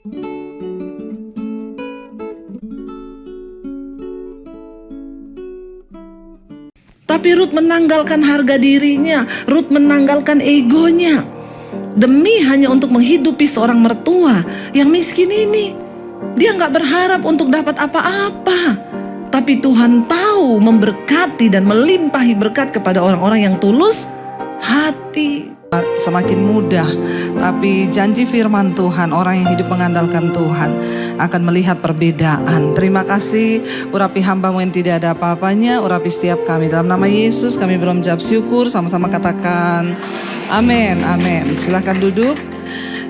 Tapi Ruth menanggalkan harga dirinya, Ruth menanggalkan egonya, demi hanya untuk menghidupi seorang mertua yang miskin ini. Dia gak berharap untuk dapat apa-apa, tapi Tuhan tahu memberkati dan melimpahi berkat kepada orang-orang yang tulus hati. Semakin mudah, tapi janji firman Tuhan, orang yang hidup mengandalkan Tuhan akan melihat perbedaan. Terima kasih, urapi hamba-Mu yang tidak ada apa-apanya, urapi setiap kami. Dalam nama Yesus kami berucap syukur, sama-sama katakan amin, amin. Silakan duduk.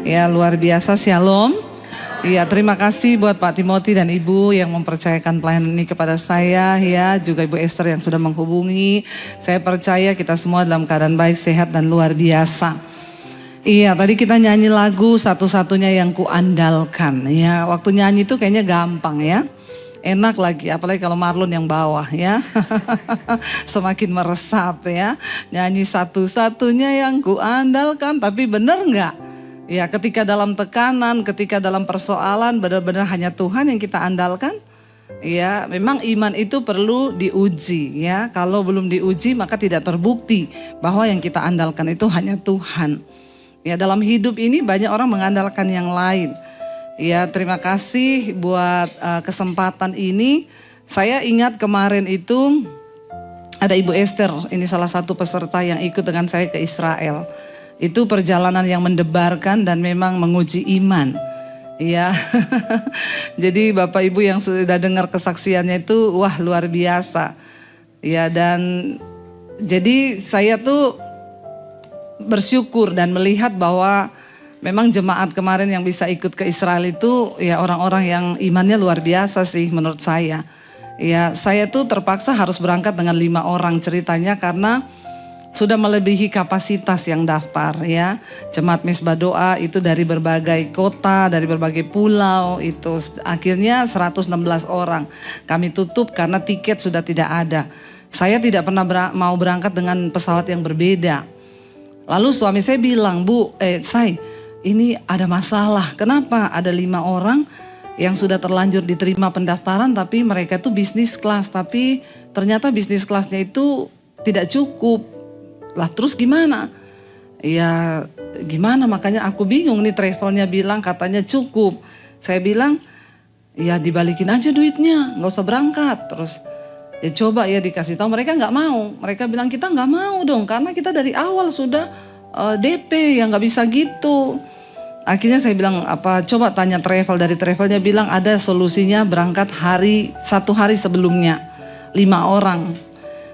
Ya, luar biasa, shalom. Ya, terima kasih buat Pak Timothy dan Ibu yang mempercayakan pelayanan ini kepada saya, ya, juga Ibu Esther yang sudah menghubungi. Saya percaya kita semua dalam keadaan baik, sehat dan luar biasa. Iya, tadi kita nyanyi lagu satu-satunya yang kuandalkan. Ya, waktu nyanyi itu kayaknya gampang ya. Enak lagi, apalagi kalau Marlon yang bawah ya. Semakin meresap ya. Nyanyi satu-satunya yang kuandalkan, tapi bener nggak? Ya, ketika dalam tekanan, ketika dalam persoalan, benar-benar hanya Tuhan yang kita andalkan. Ya, memang iman itu perlu diuji ya. Kalau belum diuji maka tidak terbukti bahwa yang kita andalkan itu hanya Tuhan. Ya, dalam hidup ini banyak orang mengandalkan yang lain. Ya, terima kasih buat kesempatan ini. Saya ingat kemarin itu ada Ibu Esther, ini salah satu peserta yang ikut dengan saya ke Israel. Itu perjalanan yang mendebarkan dan memang menguji iman. Ya, jadi Bapak Ibu yang sudah dengar kesaksiannya itu, wah luar biasa. Ya, dan jadi saya tuh bersyukur dan melihat bahwa memang jemaat kemarin yang bisa ikut ke Israel itu, ya orang-orang yang imannya luar biasa sih menurut saya. Ya, saya tuh terpaksa harus berangkat dengan 5 orang ceritanya karena sudah melebihi kapasitas yang daftar ya. Jemaat Misbah Doa itu dari berbagai kota, dari berbagai pulau, itu akhirnya 116 orang. Kami tutup karena tiket sudah tidak ada. Saya tidak pernah mau berangkat dengan pesawat yang berbeda. Lalu suami saya bilang, Say, ini ada masalah. Kenapa? Ada 5 orang yang sudah terlanjur diterima pendaftaran tapi mereka itu bisnis kelas. Tapi ternyata bisnis kelasnya itu tidak cukup. Lah terus gimana? Ya gimana, makanya aku bingung nih, travelnya bilang katanya cukup. Saya bilang ya dibalikin aja duitnya, gak usah berangkat. Terus ya coba ya dikasih tahu, mereka gak mau. Mereka bilang kita gak mau dong karena kita dari awal sudah DP, ya gak bisa gitu. Akhirnya saya bilang coba tanya travel, dari travelnya bilang ada solusinya berangkat 1 hari sebelumnya 5 orang.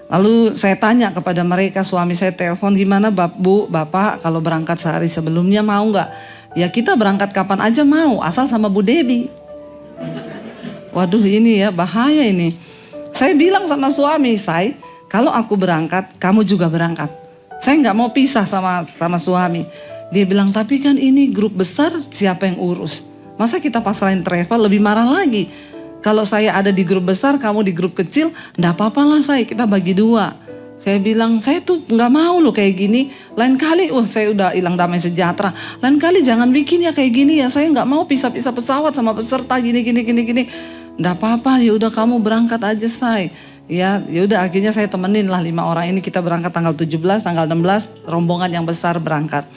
Lalu saya tanya kepada mereka, suami saya telepon, gimana Bu, Bapak kalau berangkat sehari sebelumnya mau nggak? Ya kita berangkat kapan aja mau, asal sama Bu Debbie. Waduh ini ya bahaya ini. Saya bilang sama suami saya, kalau aku berangkat, kamu juga berangkat. Saya nggak mau pisah sama suami. Dia bilang, tapi kan ini grup besar, siapa yang urus? Masa kita pasrahin travel, lebih marah lagi. Kalau saya ada di grup besar, kamu di grup kecil, enggak apa-apa lah kita bagi 2. Saya bilang, saya tuh nggak mau loh kayak gini. Lain kali, saya udah hilang damai sejahtera. Lain kali jangan bikin ya kayak gini ya. Saya nggak mau pisah-pisah pesawat sama peserta gini. Enggak apa-apa, ya udah kamu berangkat aja Ya udah akhirnya saya temenin lah 5 orang ini, kita berangkat tanggal 17, tanggal 16, rombongan yang besar berangkat.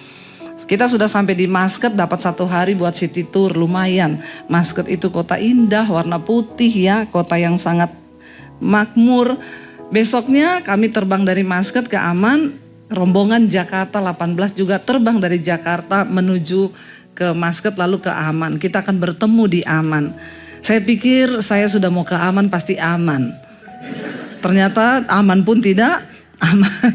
Kita sudah sampai di Muscat, dapat 1 hari buat city tour, lumayan. Muscat itu kota indah, warna putih ya, kota yang sangat makmur. Besoknya kami terbang dari Muscat ke Amman, rombongan Jakarta 18 juga terbang dari Jakarta menuju ke Muscat lalu ke Amman. Kita akan bertemu di Amman. Saya pikir saya sudah mau ke Amman pasti aman. Ternyata aman pun tidak aman.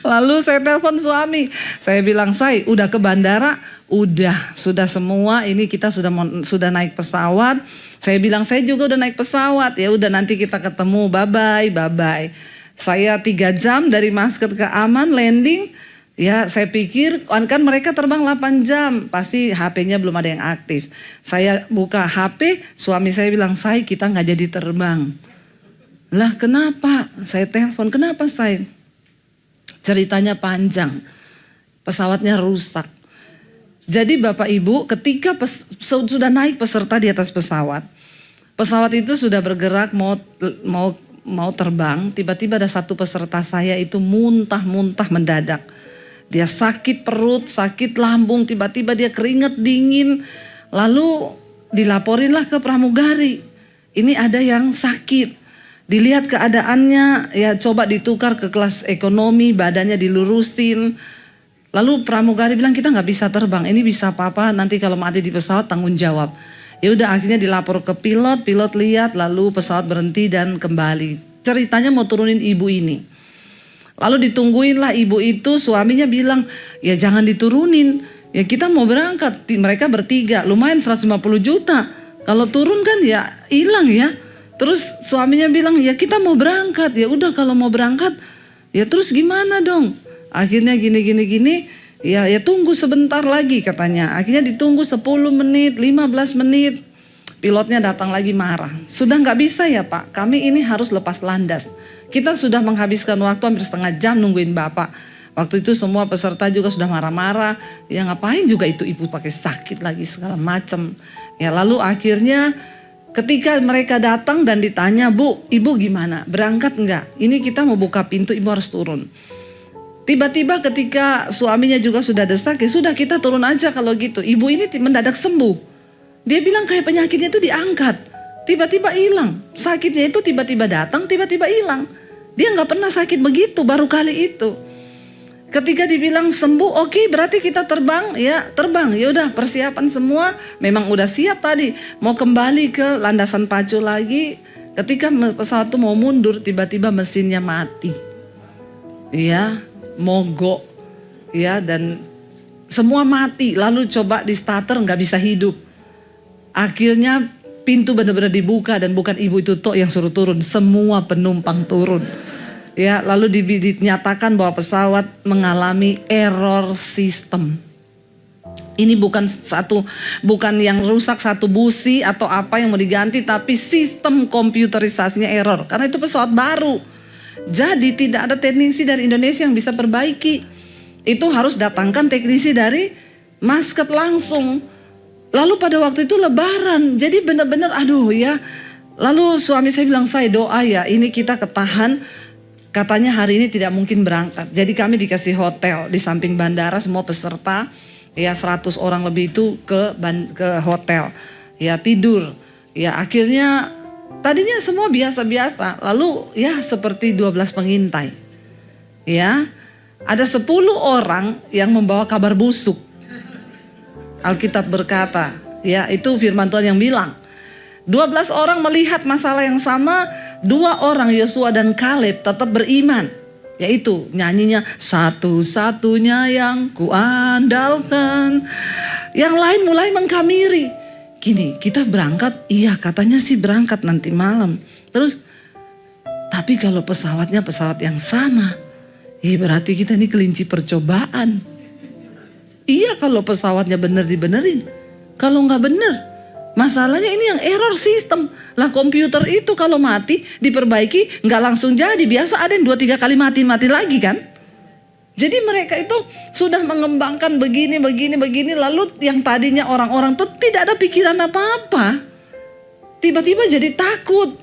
Lalu saya telepon suami, saya bilang, udah ke bandara? Udah, sudah semua, ini kita sudah naik pesawat. Saya bilang, saya juga udah naik pesawat, ya udah nanti kita ketemu, bye-bye. Saya 3 jam dari Muscat ke Amman landing, ya saya pikir kan mereka terbang 8 jam, pasti HP-nya belum ada yang aktif. Saya buka HP, suami saya bilang, kita nggak jadi terbang. Lah kenapa? Saya telepon, kenapa Ceritanya panjang, pesawatnya rusak. Jadi Bapak Ibu, ketika sudah naik peserta di atas pesawat, pesawat itu sudah bergerak mau terbang, tiba-tiba ada satu peserta saya itu muntah-muntah mendadak. Dia sakit perut, sakit lambung, tiba-tiba dia keringat dingin. Lalu dilaporinlah ke pramugari. Ini ada yang sakit. Dilihat keadaannya, ya coba ditukar ke kelas ekonomi, badannya dilurusin. Lalu pramugari bilang kita nggak bisa terbang, ini bisa apa-apa nanti kalau mati di pesawat tanggung jawab. Ya udah akhirnya dilapor ke pilot lihat, lalu pesawat berhenti dan kembali. Ceritanya mau turunin ibu ini. Lalu ditungguin lah ibu itu, suaminya bilang ya jangan diturunin, ya kita mau berangkat. Mereka bertiga, lumayan 150 juta. Kalau turun kan ya hilang ya. Terus suaminya bilang ya kita mau berangkat, ya udah kalau mau berangkat ya terus gimana dong. Akhirnya gini, ya tunggu sebentar lagi katanya. Akhirnya ditunggu 10 menit, 15 menit. Pilotnya datang lagi marah. Sudah nggak bisa ya Pak, kami ini harus lepas landas. Kita sudah menghabiskan waktu hampir setengah jam nungguin Bapak. Waktu itu semua peserta juga sudah marah-marah. Ya ngapain juga itu ibu pakai sakit lagi segala macam. Ya lalu akhirnya ketika mereka datang dan ditanya, Bu, ibu gimana? Berangkat enggak? Ini kita mau buka pintu, ibu harus turun. Tiba-tiba ketika suaminya juga sudah desak, ya sudah kita turun aja kalau gitu. Ibu ini mendadak sembuh. Dia bilang kayak penyakitnya itu diangkat. Tiba-tiba hilang. Sakitnya itu tiba-tiba datang, tiba-tiba hilang. Dia nggak pernah sakit begitu, baru kali itu. Ketika dibilang sembuh, oke, berarti kita terbang, ya terbang. Ya udah persiapan semua, memang udah siap tadi. Mau kembali ke landasan pacu lagi. Ketika pesawat itu mau mundur, tiba-tiba mesinnya mati. Ya, mogok. Ya, dan semua mati. Lalu coba di starter nggak bisa hidup. Akhirnya pintu benar-benar dibuka dan bukan ibu itu tok yang suruh turun, semua penumpang turun. Ya, lalu dinyatakan bahwa pesawat mengalami error sistem. Ini bukan yang rusak satu busi atau apa yang mau diganti, tapi sistem komputerisasinya error karena itu pesawat baru. Jadi tidak ada teknisi dari Indonesia yang bisa perbaiki. Itu harus datangkan teknisi dari Muscat langsung. Lalu pada waktu itu lebaran, jadi benar-benar aduh ya. Lalu suami saya bilang, saya doa ya ini kita ketahan. Katanya hari ini tidak mungkin berangkat. Jadi kami dikasih hotel di samping bandara, semua peserta ya 100 orang lebih itu ke hotel. Ya tidur. Ya akhirnya tadinya semua biasa-biasa. Lalu ya seperti 12 pengintai. Ya ada 10 orang yang membawa kabar busuk. Alkitab berkata, ya itu firman Tuhan yang bilang. 12 orang melihat masalah yang sama, 2 orang Yosua dan Kaleb tetap beriman. Yaitu nyanyinya satu-satunya yang kuandalkan. Yang lain mulai mengkamiri. Gini, kita berangkat, iya katanya sih berangkat nanti malam. Terus, tapi kalau pesawatnya pesawat yang sama, berarti kita ini kelinci percobaan. Iya kalau pesawatnya bener dibenerin. Kalau nggak bener, masalahnya ini yang error sistem. Lah komputer itu kalau mati diperbaiki nggak langsung jadi. Biasa ada yang 2-3 kali mati lagi kan. Jadi mereka itu sudah mengembangkan begini. Lalu yang tadinya orang-orang tuh tidak ada pikiran apa-apa. Tiba-tiba jadi takut.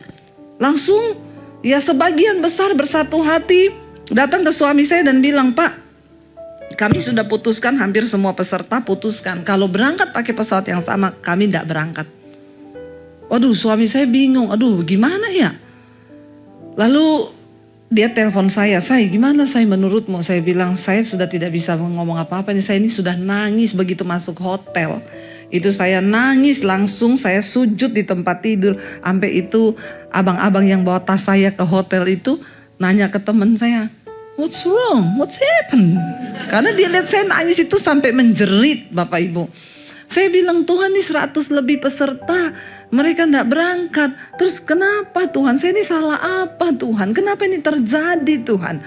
Langsung ya sebagian besar bersatu hati datang ke suami saya dan bilang, Pak, kami sudah putuskan, hampir semua peserta putuskan. Kalau berangkat pakai pesawat yang sama, kami tidak berangkat. Waduh, suami saya bingung. Aduh, gimana ya? Lalu dia telepon saya gimana saya menurutmu? Saya bilang, saya sudah tidak bisa ngomong apa-apa. Saya ini sudah nangis begitu masuk hotel. Itu saya nangis langsung, saya sujud di tempat tidur. Sampai itu abang-abang yang bawa tas saya ke hotel itu nanya ke teman saya, What's wrong? What's happened? Karena dia lihat saya nangis itu sampai menjerit Bapak Ibu. Saya bilang, Tuhan ini 100 lebih peserta. Mereka tidak berangkat. Terus kenapa Tuhan? Saya ini salah apa Tuhan? Kenapa ini terjadi Tuhan?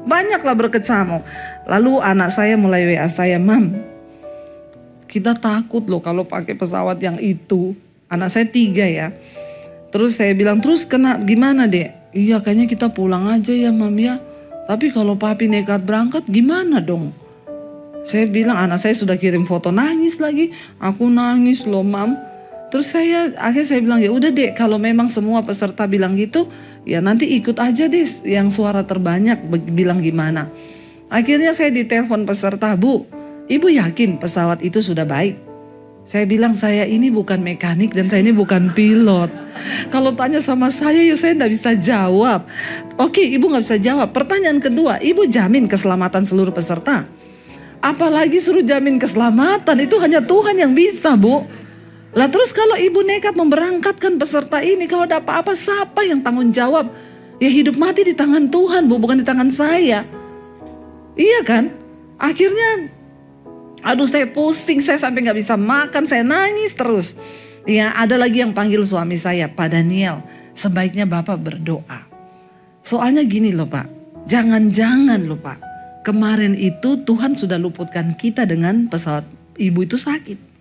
Banyaklah berkecamuk. Lalu anak saya mulai WA saya, Mam, kita takut loh kalau pakai pesawat yang itu. Anak saya 3 ya. Terus saya bilang, terus gimana Dek? Iya kayaknya kita pulang aja ya Mam ya. Tapi kalau papi nekat berangkat gimana dong? Saya bilang anak saya sudah kirim foto nangis lagi. Aku nangis loh mam. Terus akhirnya saya bilang ya udah deh, kalau memang semua peserta bilang gitu, ya nanti ikut aja deh yang suara terbanyak bilang gimana. Akhirnya saya ditelepon peserta, Bu, Ibu yakin pesawat itu sudah baik? Saya bilang saya ini bukan mekanik dan saya ini bukan pilot. Kalau tanya sama saya, saya enggak bisa jawab. Oke, Ibu nggak bisa jawab. Pertanyaan kedua, Ibu jamin keselamatan seluruh peserta? Apalagi suruh jamin keselamatan, itu hanya Tuhan yang bisa, Bu. Lah terus kalau Ibu nekat memberangkatkan peserta ini, kalau ada apa-apa siapa yang tanggung jawab? Ya hidup mati di tangan Tuhan, Bu, bukan di tangan saya. Iya kan? Akhirnya, aduh saya pusing, saya sampai gak bisa makan, saya nangis terus. Ya ada lagi yang panggil suami saya, Pak Daniel, sebaiknya Bapak berdoa. Soalnya gini loh Pak, jangan-jangan loh Pak, kemarin itu Tuhan sudah luputkan kita dengan pesawat ibu itu sakit.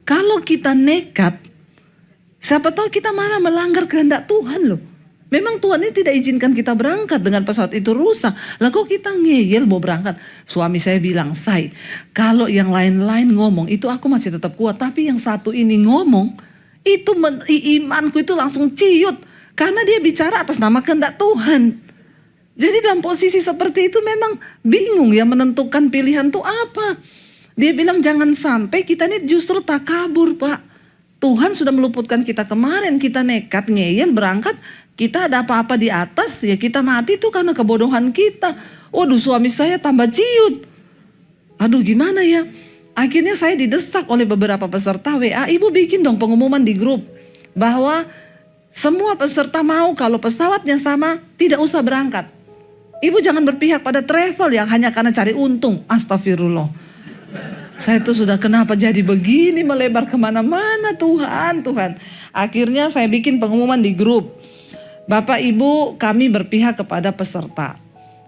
Kalau kita nekat, siapa tahu kita malah melanggar kehendak Tuhan loh. Memang Tuhan ini tidak izinkan kita berangkat dengan pesawat itu rusak. Lah kok kita ngeyel mau berangkat? Suami saya bilang, Say, kalau yang lain-lain ngomong itu aku masih tetap kuat. Tapi yang satu ini ngomong, itu imanku itu langsung ciut. Karena dia bicara atas nama kehendak Tuhan. Jadi dalam posisi seperti itu memang bingung ya menentukan pilihan itu apa. Dia bilang jangan sampai kita ini justru takabur Pak. Tuhan sudah meluputkan kita kemarin, kita nekat ngeyel berangkat. Kita ada apa-apa di atas, ya kita mati tuh karena kebodohan kita. Waduh suami saya tambah ciut. Aduh gimana ya. Akhirnya saya didesak oleh beberapa peserta WA. Ibu bikin dong pengumuman di grup. Bahwa semua peserta mau kalau pesawatnya sama tidak usah berangkat. Ibu jangan berpihak pada travel yang hanya karena cari untung. Astagfirullah. Saya tuh sudah kenapa jadi begini melebar kemana-mana Tuhan. Akhirnya saya bikin pengumuman di grup. Bapak Ibu kami berpihak kepada peserta.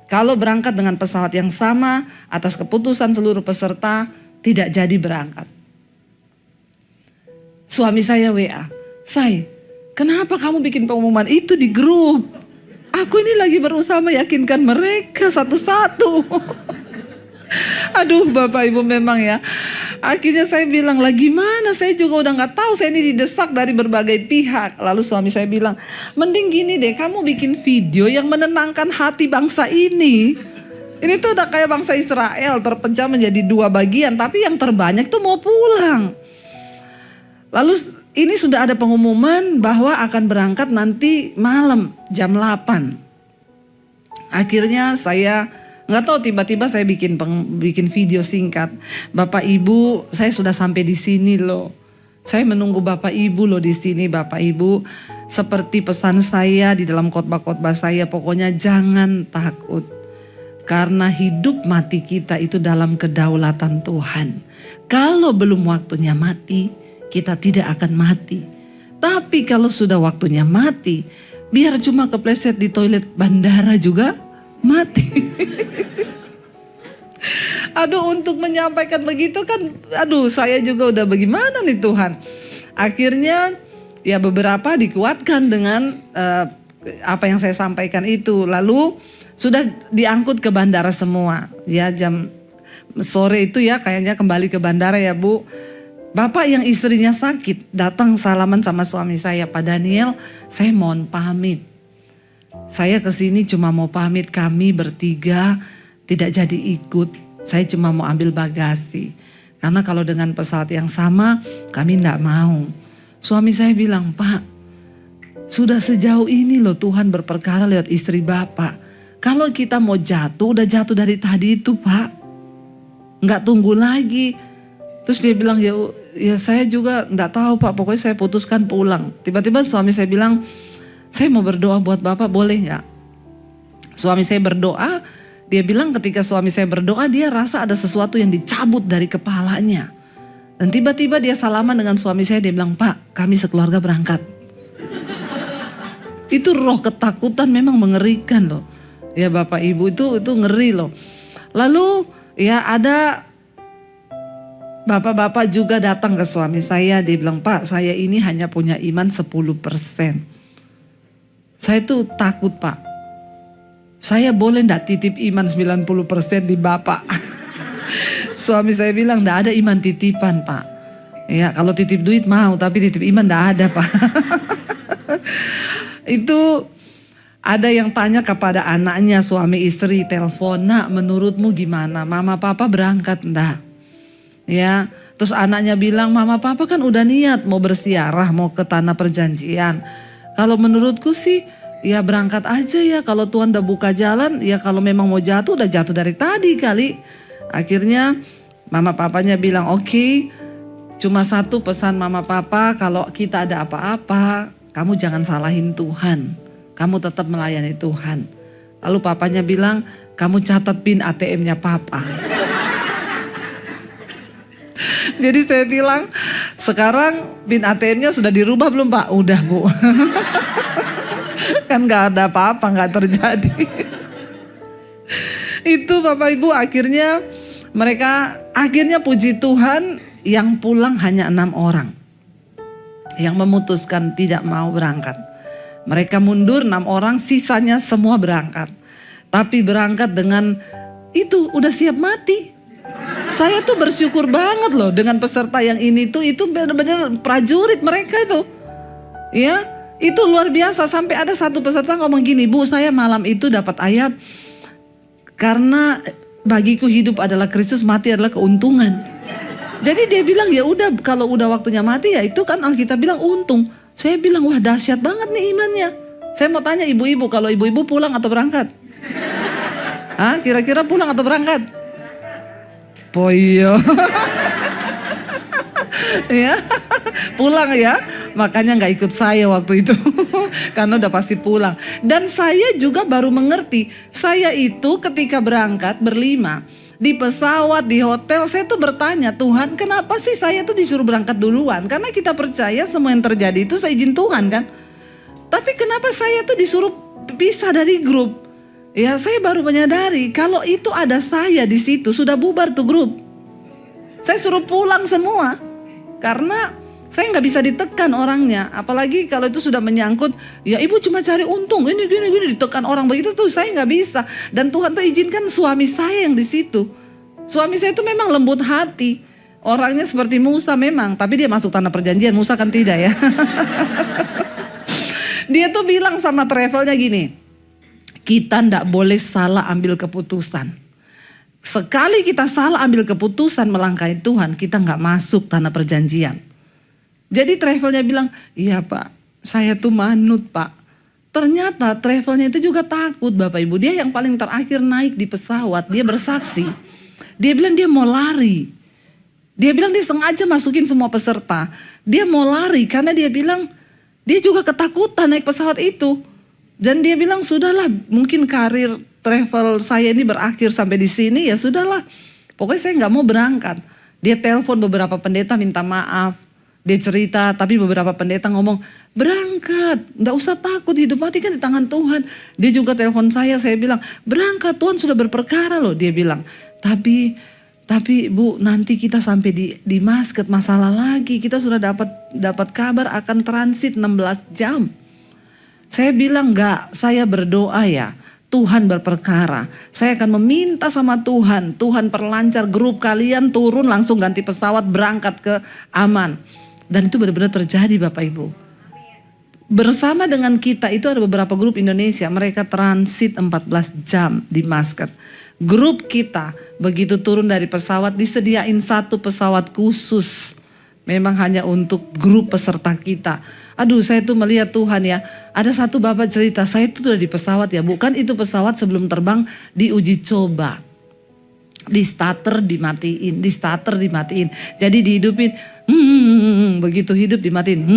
Kalau berangkat dengan pesawat yang sama atas keputusan seluruh peserta tidak jadi berangkat. Suami saya WA, Say, kenapa kamu bikin pengumuman itu di grup? Aku ini lagi berusaha meyakinkan mereka satu-satu. Aduh Bapak Ibu memang ya. Akhirnya saya bilang lah gimana, saya juga udah gak tahu, saya ini didesak dari berbagai pihak. Lalu suami saya bilang, mending gini deh, kamu bikin video yang menenangkan hati bangsa ini. Ini tuh udah kayak bangsa Israel terpecah menjadi dua bagian, tapi yang terbanyak tuh mau pulang. Lalu ini sudah ada pengumuman bahwa akan berangkat nanti malam jam 8. Akhirnya saya nggak tahu tiba-tiba saya bikin video singkat. Bapak Ibu, saya sudah sampai di sini loh. Saya menunggu Bapak Ibu loh di sini. Bapak Ibu, seperti pesan saya di dalam khotbah-khotbah saya, pokoknya jangan takut. Karena hidup mati kita itu dalam kedaulatan Tuhan. Kalau belum waktunya mati, kita tidak akan mati. Tapi kalau sudah waktunya mati, biar cuma kepleset di toilet bandara juga mati. Aduh untuk menyampaikan begitu kan, aduh saya juga udah bagaimana nih Tuhan. Akhirnya ya beberapa dikuatkan dengan apa yang saya sampaikan itu. Lalu sudah diangkut ke bandara semua. Ya jam sore itu ya kayaknya kembali ke bandara ya Bu. Bapak yang istrinya sakit datang salaman sama suami saya, Pak Daniel, saya mohon pamit. Saya kesini cuma mau pamit, kami bertiga tidak jadi ikut. Saya cuma mau ambil bagasi. Karena kalau dengan pesawat yang sama kami tidak mau. Suami saya bilang, Pak, sudah sejauh ini loh Tuhan berperkara lewat istri Bapak. Kalau kita mau jatuh, udah jatuh dari tadi itu Pak. Nggak tunggu lagi. Terus dia bilang, ya saya juga nggak tahu Pak, pokoknya saya putuskan pulang. Tiba-tiba suami saya bilang, saya mau berdoa buat Bapak, boleh nggak? Suami saya berdoa, dia bilang ketika suami saya berdoa, dia rasa ada sesuatu yang dicabut dari kepalanya. Dan tiba-tiba dia salaman dengan suami saya, dia bilang, Pak, kami sekeluarga berangkat. Itu roh ketakutan memang mengerikan loh. Ya Bapak Ibu itu ngeri loh. Lalu ya ada bapak-bapak juga datang ke suami saya, dia bilang, Pak, saya ini hanya punya iman 10%. Saya tuh takut Pak. Saya boleh enggak titip iman 90% di Bapak? Suami saya bilang, "Nggak ada iman titipan, Pak." Ya, kalau titip duit mau, tapi titip iman nggak ada, Pak. Itu ada yang tanya kepada anaknya, suami istri telepon, "Nak, menurutmu gimana? Mama papa berangkat enggak?" Ya, terus anaknya bilang, "Mama papa kan udah niat mau bersiarah, mau ke tanah perjanjian. Kalau menurutku sih ya berangkat aja ya, kalau Tuhan udah buka jalan, ya kalau memang mau jatuh udah jatuh dari tadi kali." Akhirnya mama papanya bilang, "Oke, cuma satu pesan mama papa, kalau kita ada apa-apa, kamu jangan salahin Tuhan. Kamu tetap melayani Tuhan." Lalu papanya bilang, "Kamu catat PIN ATM-nya papa." Jadi saya bilang, "Sekarang PIN ATM-nya sudah dirubah belum, Pak?" "Udah, Bu." Kan gak ada apa-apa, gak terjadi. Itu Bapak Ibu, mereka akhirnya puji Tuhan, yang pulang hanya 6 orang. Yang memutuskan tidak mau berangkat. Mereka mundur 6 orang, sisanya semua berangkat. Tapi berangkat dengan itu udah siap mati. Saya tuh bersyukur banget loh dengan peserta yang ini tuh, itu benar-benar prajurit mereka itu. Ya, itu luar biasa. Sampai ada satu peserta ngomong gini, "Bu, saya malam itu dapat ayat, karena bagiku hidup adalah Kristus, mati adalah keuntungan." Jadi dia bilang, ya udah, kalau udah waktunya mati ya itu kan Alkitab bilang untung. Saya bilang, wah dahsyat banget nih imannya. Saya mau tanya ibu-ibu, kalau ibu-ibu pulang atau berangkat? Hah, kira-kira pulang atau berangkat? Poyo. Ya, pulang ya. Makanya gak ikut saya waktu itu. Karena udah pasti pulang. Dan saya juga baru mengerti. Saya itu ketika berangkat berlima, di pesawat, di hotel, saya tuh bertanya, "Tuhan, kenapa sih saya tuh disuruh berangkat duluan?" Karena kita percaya semua yang terjadi itu seizin Tuhan kan. Tapi kenapa saya tuh disuruh pisah dari grup? Ya, saya baru menyadari kalau itu ada saya di situ, sudah bubar tuh grup. Saya suruh pulang semua. Karena saya nggak bisa ditekan orangnya. Apalagi kalau itu sudah menyangkut, ya ibu cuma cari untung, ini gini ditekan orang begitu tuh saya nggak bisa. Dan Tuhan tuh izinkan suami saya yang di situ. Suami saya itu memang lembut hati. Orangnya seperti Musa memang, tapi dia masuk tanah perjanjian, Musa kan tidak ya. Dia tuh bilang sama travelnya gini, "Kita ndak boleh salah ambil keputusan. Sekali kita salah ambil keputusan melangkahi Tuhan, kita nggak masuk tanah perjanjian." Jadi travelnya bilang, "Iya Pak, saya tuh manut Pak." Ternyata travelnya itu juga takut Bapak Ibu. Dia yang paling terakhir naik di pesawat, dia bersaksi. Dia bilang dia mau lari. Dia bilang dia sengaja masukin semua peserta. Dia mau lari karena dia bilang dia juga ketakutan naik pesawat itu. Dan dia bilang, "Sudahlah, mungkin karir travel saya ini berakhir sampai di sini, ya sudahlah. Pokoknya saya nggak mau berangkat." Dia telepon beberapa pendeta minta maaf. Dia cerita, tapi beberapa pendeta ngomong, "Berangkat, nggak usah takut, hidup mati kan di tangan Tuhan." Dia juga telepon saya bilang, "Berangkat, Tuhan sudah berperkara loh." Dia bilang, tapi Bu, nanti kita sampai di Masket masalah lagi. Kita sudah dapat kabar akan transit 16 jam. Saya bilang, "Enggak, saya berdoa ya. Tuhan berperkara. Saya akan meminta sama Tuhan. Tuhan perlancar grup kalian turun langsung ganti pesawat berangkat ke aman." Dan itu benar-benar terjadi Bapak Ibu. Bersama dengan kita itu ada beberapa grup Indonesia. Mereka transit 14 jam di Masket. Grup kita begitu turun dari pesawat disediain satu pesawat khusus. Memang hanya untuk grup peserta kita. Aduh, saya tuh melihat Tuhan ya. Ada satu bapak cerita, "Saya tuh udah di pesawat ya, bukan itu pesawat sebelum terbang diuji coba. Di starter dimatiin. Jadi dihidupin. Begitu hidup dimatiin.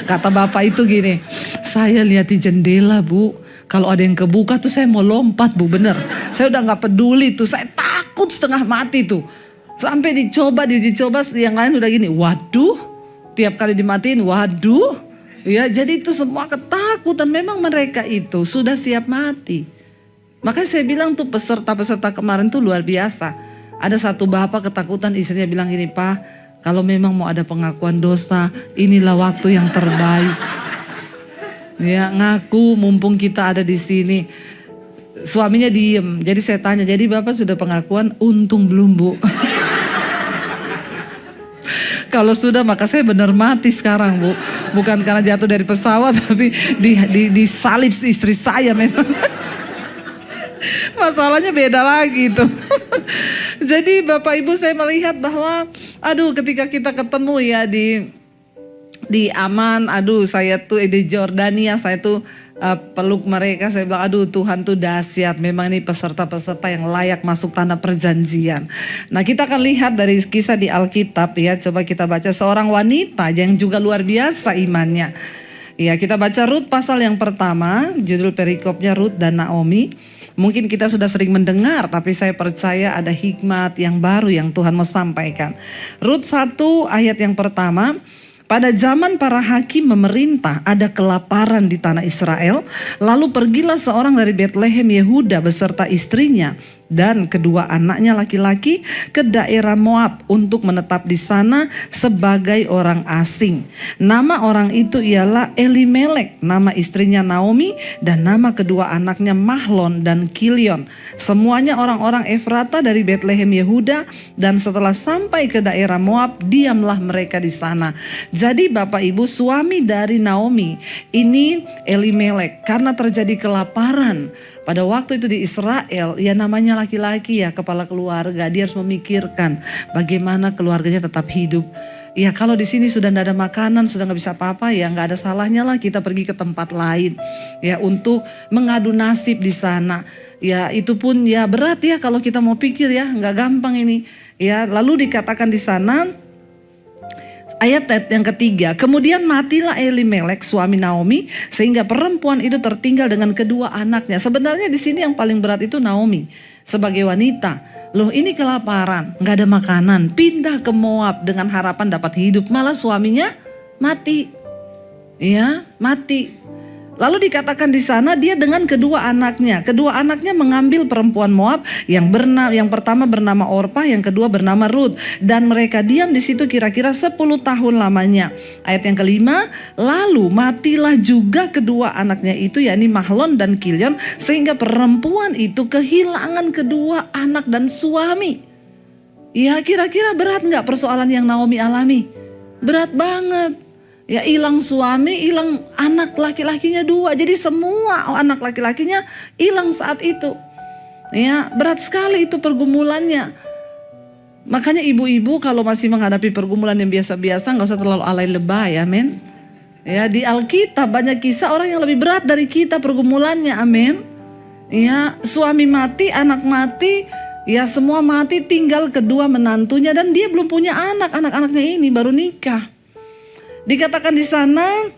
Kata bapak itu gini, "Saya lihat di jendela Bu. Kalau ada yang kebuka tuh saya mau lompat Bu, bener. Saya udah gak peduli tuh, saya takut setengah mati tuh. Sampai diuji coba yang lain udah gini, waduh. Tiap kali dimatiin, waduh." Ya, jadi itu semua ketakutan. Memang mereka itu sudah siap mati. Makanya saya bilang tuh peserta-peserta kemarin tuh luar biasa. Ada satu bapak ketakutan, istrinya bilang gini, "Pak, kalau memang mau ada pengakuan dosa, inilah waktu yang terbaik." Ya, ngaku mumpung kita ada di sini. Suaminya diem. Jadi saya tanya, jadi Bapak sudah pengakuan? Untung belum, Bu. Kalau sudah maka saya benar mati sekarang, Bu. Bukan karena jatuh dari pesawat, tapi disalib istri saya memang. Masalahnya beda lagi tuh. Jadi Bapak Ibu, saya melihat bahwa ketika kita ketemu ya di Aman, saya tuh di Jordania, saya tuh peluk mereka, saya bilang Tuhan tuh dahsyat, memang ini peserta-peserta yang layak masuk tanah perjanjian. Nah, kita akan lihat dari kisah di Alkitab ya, coba kita baca seorang wanita yang juga luar biasa imannya. Ya, kita baca Rut pasal yang pertama, judul perikopnya Rut dan Naomi. Mungkin kita sudah sering mendengar, tapi saya percaya ada hikmat yang baru yang Tuhan mau sampaikan. Rut 1 ayat yang pertama. Pada zaman para hakim memerintah, ada kelaparan di tanah Israel. Lalu pergilah seorang dari Betlehem Yehuda beserta istrinya dan kedua anaknya laki-laki ke daerah Moab untuk menetap di sana sebagai orang asing. Nama orang itu ialah Elimelek, nama istrinya Naomi, dan nama kedua anaknya Mahlon dan Kilion. Semuanya orang-orang Efrata dari Betlehem Yehuda, dan setelah sampai ke daerah Moab, diamlah mereka di sana. Jadi Bapak Ibu, suami dari Naomi ini Elimelek, karena terjadi kelaparan pada waktu itu di Israel, ya namanya laki-laki ya, kepala keluarga, dia harus memikirkan bagaimana keluarganya tetap hidup. Ya kalau di sini sudah tidak ada makanan, sudah nggak bisa apa-apa, ya nggak ada salahnya lah kita pergi ke tempat lain ya untuk mengadu nasib di sana. Ya itu pun ya berat ya kalau kita mau pikir ya, nggak gampang ini. Ya lalu dikatakan di sana ayat yang ketiga, kemudian matilah Elimelek suami Naomi sehingga perempuan itu tertinggal dengan kedua anaknya. Sebenarnya di sini yang paling berat itu Naomi sebagai wanita. Loh ini kelaparan, nggak ada makanan, pindah ke Moab dengan harapan dapat hidup, malah suaminya mati. Ya, mati. Lalu dikatakan di sana dia dengan kedua anaknya. Kedua anaknya mengambil perempuan Moab yang pertama bernama Orpa, yang kedua bernama Rut, dan mereka diam di situ kira-kira 10 tahun lamanya. Ayat yang kelima, lalu matilah juga kedua anaknya itu, yakni Mahlon dan Kilion, sehingga perempuan itu kehilangan kedua anak dan suami. Ya kira-kira berat nggak persoalan yang Naomi alami? Berat banget. Ya hilang suami, hilang anak laki-lakinya 2. Jadi semua anak laki-lakinya hilang saat itu. Ya berat sekali itu pergumulannya. Makanya ibu-ibu kalau masih menghadapi pergumulan yang biasa-biasa, gak usah terlalu alay lebay, amin. Ya di Alkitab banyak kisah orang yang lebih berat dari kita pergumulannya, amin. Ya suami mati, anak mati, ya semua mati, tinggal kedua menantunya, dan dia belum punya anak, anak-anaknya ini baru nikah. Dikatakan di sana,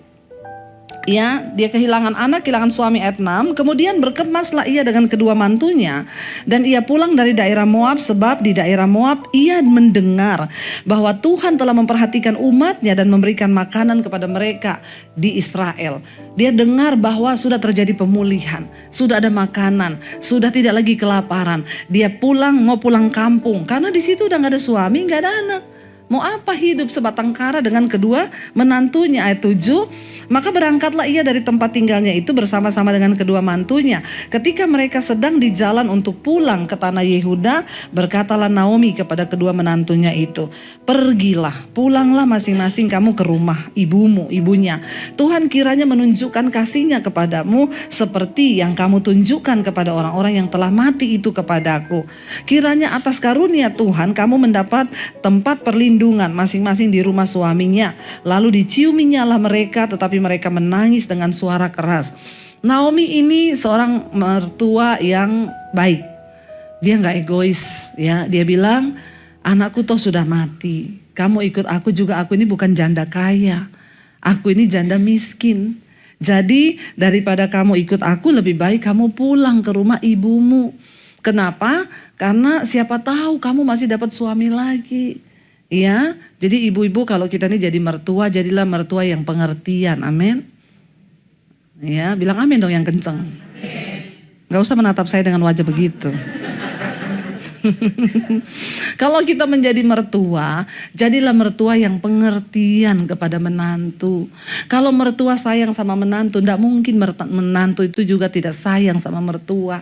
ya dia kehilangan anak, kehilangan suami ayat 6. Kemudian berkemaslah ia dengan kedua mantunya, dan ia pulang dari daerah Moab, sebab di daerah Moab ia mendengar bahwa Tuhan telah memperhatikan umatnya dan memberikan makanan kepada mereka di Israel. Dia dengar bahwa sudah terjadi pemulihan, sudah ada makanan, sudah tidak lagi kelaparan. Dia mau pulang kampung karena di situ udah gak ada suami, gak ada anak. Mau apa hidup sebatang kara dengan kedua menantunya. Ayat 7, maka berangkatlah ia dari tempat tinggalnya itu bersama-sama dengan kedua mantunya. Ketika mereka sedang di jalan untuk pulang ke tanah Yehuda, berkatalah Naomi kepada kedua menantunya itu, pergilah, pulanglah masing-masing kamu ke rumah ibunya. Tuhan kiranya menunjukkan kasihnya kepadamu seperti yang kamu tunjukkan kepada orang-orang yang telah mati itu kepadaku. Kiranya atas karunia Tuhan kamu mendapat tempat perlindungan masing-masing di rumah suaminya. Lalu diciuminya lah mereka, tetapi mereka menangis dengan suara keras. Naomi ini seorang mertua yang baik. Dia nggak egois, ya. Dia bilang, anakku toh sudah mati. Kamu ikut aku juga. Aku ini bukan janda kaya. Aku ini janda miskin. Jadi daripada kamu ikut aku, lebih baik kamu pulang ke rumah ibumu. Kenapa? Karena siapa tahu kamu masih dapat suami lagi. Ya, jadi ibu-ibu kalau kita ini jadi mertua, jadilah mertua yang pengertian, amin. Ya, bilang amin dong yang kenceng. Gak usah menatap saya dengan wajah begitu. Kalau kita menjadi mertua, jadilah mertua yang pengertian kepada menantu. Kalau mertua sayang sama menantu, tidak mungkin menantu itu juga tidak sayang sama mertua.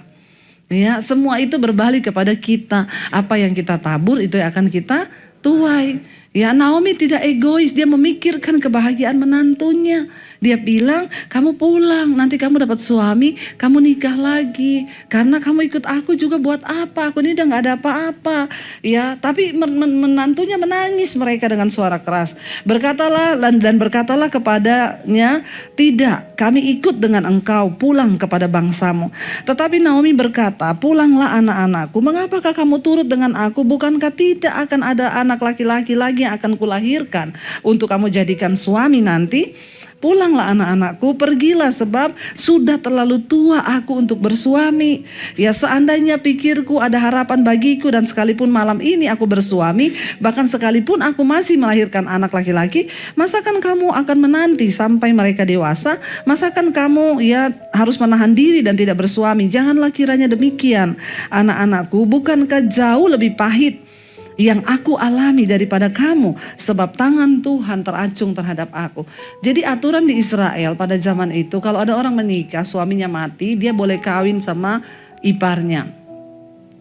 Ya, semua itu berbalik kepada kita. Apa yang kita tabur itu yang akan kita tuai. Ya, Naomi tidak egois, dia memikirkan kebahagiaan menantunya. Dia bilang, kamu pulang, nanti kamu dapat suami, kamu nikah lagi. Karena kamu ikut aku juga buat apa? Aku ini udah gak ada apa-apa. Ya, tapi menantunya menangis mereka dengan suara keras. Berkatalah dan berkatalah kepadanya, tidak, kami ikut dengan engkau pulang kepada bangsamu. Tetapi Naomi berkata, pulanglah anak-anakku, mengapakah kamu turut dengan aku? Bukankah tidak akan ada anak laki-laki lagi yang akan kulahirkan untuk kamu jadikan suami nanti? Pulanglah anak-anakku, pergilah sebab sudah terlalu tua aku untuk bersuami. Ya, seandainya pikirku ada harapan bagiku dan sekalipun malam ini aku bersuami, bahkan sekalipun aku masih melahirkan anak laki-laki, masakan kamu akan menanti sampai mereka dewasa? Masakan kamu harus menahan diri dan tidak bersuami? Janganlah kiranya demikian, anak-anakku, bukankah jauh lebih pahit yang aku alami daripada kamu, sebab tangan Tuhan teracung terhadap aku. Jadi aturan di Israel pada zaman itu, kalau ada orang menikah, suaminya mati, dia boleh kawin sama iparnya.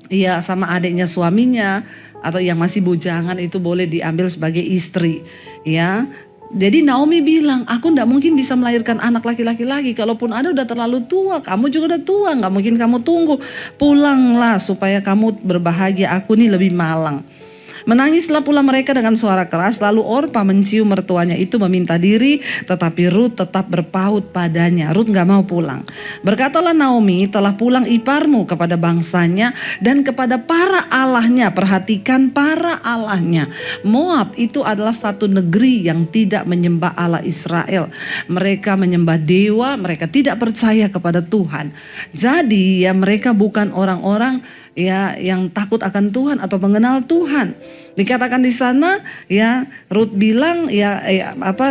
Iya, sama adiknya suaminya, atau yang masih bujangan itu boleh diambil sebagai istri. Ya. Jadi Naomi bilang, aku tidak mungkin bisa melahirkan anak laki-laki lagi. Kalaupun ada udah terlalu tua, kamu juga udah tua, gak mungkin kamu tunggu. Pulanglah supaya kamu berbahagia, aku nih lebih malang. Menangislah pula mereka dengan suara keras, lalu Orpa mencium mertuanya itu meminta diri, tetapi Rut tetap berpaut padanya. Rut gak mau pulang. Berkatalah Naomi, telah pulang iparmu kepada bangsanya dan kepada para allahnya. Perhatikan, para allahnya. Moab itu adalah satu negeri yang tidak menyembah Allah Israel. Mereka menyembah dewa, mereka tidak percaya kepada Tuhan. Jadi mereka bukan orang-orang yang takut akan Tuhan atau mengenal Tuhan. Dikatakan di sana, Rut bilang,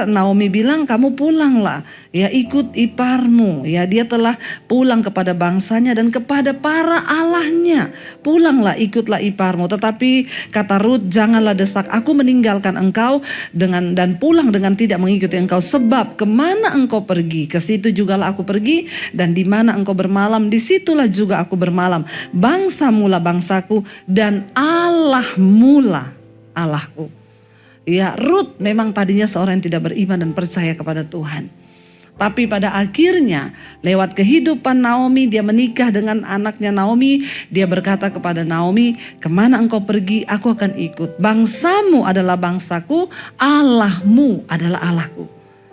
Naomi bilang, kamu pulanglah, ikut iparmu. Dia telah pulang kepada bangsanya dan kepada para allahnya. Pulanglah, ikutlah iparmu. Tetapi kata Rut, janganlah desak aku meninggalkan engkau dan pulang dengan tidak mengikuti engkau. Sebab kemana engkau pergi, ke situ jugalah aku pergi, dan di mana engkau bermalam, di situlah juga aku bermalam. Bangsamu lah bangsaku dan Allahmu lah Allahku. Ya, Rut memang tadinya seorang yang tidak beriman dan percaya kepada Tuhan. Tapi pada akhirnya lewat kehidupan Naomi, dia menikah dengan anaknya Naomi. Dia berkata kepada Naomi, kemana engkau pergi aku akan ikut. Bangsamu adalah bangsaku, Allahmu adalah Allahku.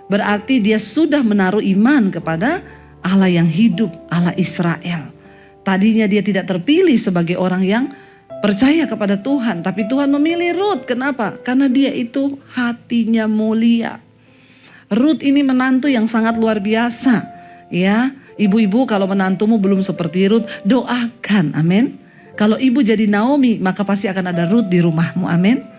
Berarti dia sudah menaruh iman kepada Allah yang hidup, Allah Israel. Tadinya dia tidak terpilih sebagai orang yang percaya kepada Tuhan, tapi Tuhan memilih Rut. Kenapa? Karena dia itu hatinya mulia. Rut ini menantu yang sangat luar biasa. Ya, ibu-ibu kalau menantumu belum seperti Rut, doakan, amin. Kalau ibu jadi Naomi, maka pasti akan ada Rut di rumahmu, amin.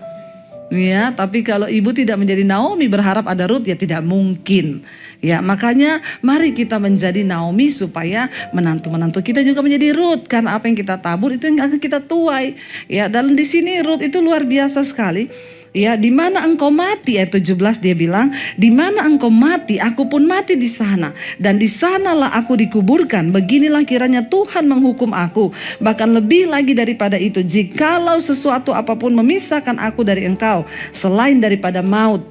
Ya, tapi kalau ibu tidak menjadi Naomi berharap ada Rut, ya tidak mungkin. Ya, makanya mari kita menjadi Naomi supaya menantu-menantu kita juga menjadi Rut, karena apa yang kita tabur itu yang akan kita tuai. Ya, dalam di sini Rut itu luar biasa sekali. Ya, di mana engkau mati, ayat 17 dia bilang, di mana engkau mati, aku pun mati di sana, dan di sanalah aku dikuburkan. Beginilah kiranya Tuhan menghukum aku, bahkan lebih lagi daripada itu, jikalau sesuatu apapun memisahkan aku dari engkau, selain daripada maut.